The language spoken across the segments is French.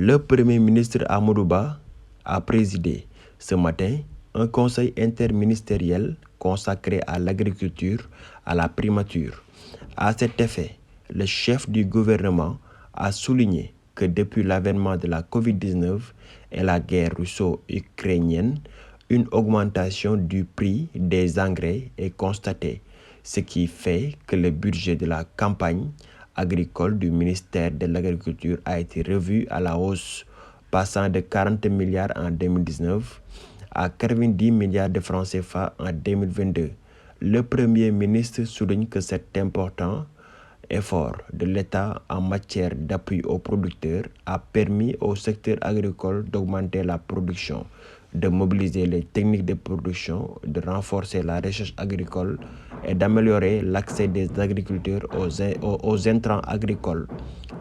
Le Premier ministre Amadou Ba a présidé ce matin un conseil interministériel consacré à l'agriculture à la primature. À cet effet, le chef du gouvernement a souligné que depuis l'avènement de la COVID-19 et la guerre russo-ukrainienne, une augmentation du prix des engrais est constatée, ce qui fait que le budget de la campagne agricole du ministère de l'Agriculture a été revu à la hausse, passant de 40 milliards en 2019 à 90 milliards de francs CFA en 2022. Le Premier ministre souligne que cet important effort de l'État en matière d'appui aux producteurs a permis au secteur agricole d'augmenter la production, de mobiliser les techniques de production, de renforcer la recherche agricole et d'améliorer l'accès des agriculteurs aux intrants agricoles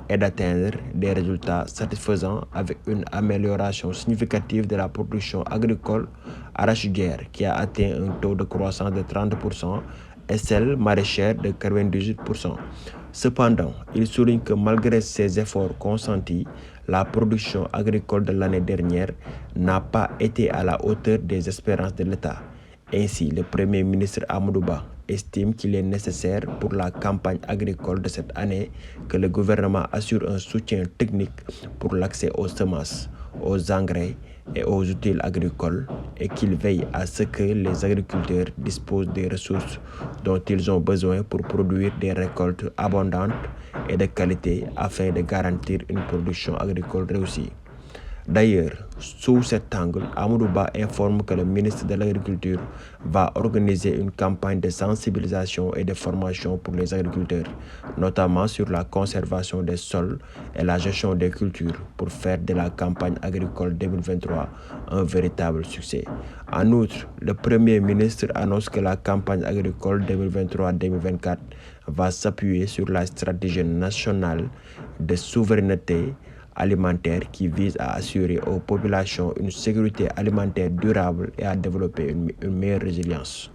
et d'atteindre des résultats satisfaisants avec une amélioration significative de la production agricole arachidière qui a atteint un taux de croissance de 30% et celle maraîchère de 98%. Cependant, il souligne que malgré ces efforts consentis, la production agricole de l'année dernière n'a pas été à la hauteur des espérances de l'État. Ainsi, le Premier ministre Amadou Ba estime qu'il est nécessaire pour la campagne agricole de cette année que le gouvernement assure un soutien technique pour l'accès aux semences, aux engrais et aux outils agricoles et qu'il veille à ce que les agriculteurs disposent des ressources dont ils ont besoin pour produire des récoltes abondantes et de qualité afin de garantir une production agricole réussie. D'ailleurs, sous cet angle, Amadou Ba informe que le ministre de l'Agriculture va organiser une campagne de sensibilisation et de formation pour les agriculteurs, notamment sur la conservation des sols et la gestion des cultures pour faire de la campagne agricole 2023 un véritable succès. En outre, le Premier ministre annonce que la campagne agricole 2023-2024 va s'appuyer sur la stratégie nationale de souveraineté alimentaire qui vise à assurer aux populations une sécurité alimentaire durable et à développer une meilleure résilience.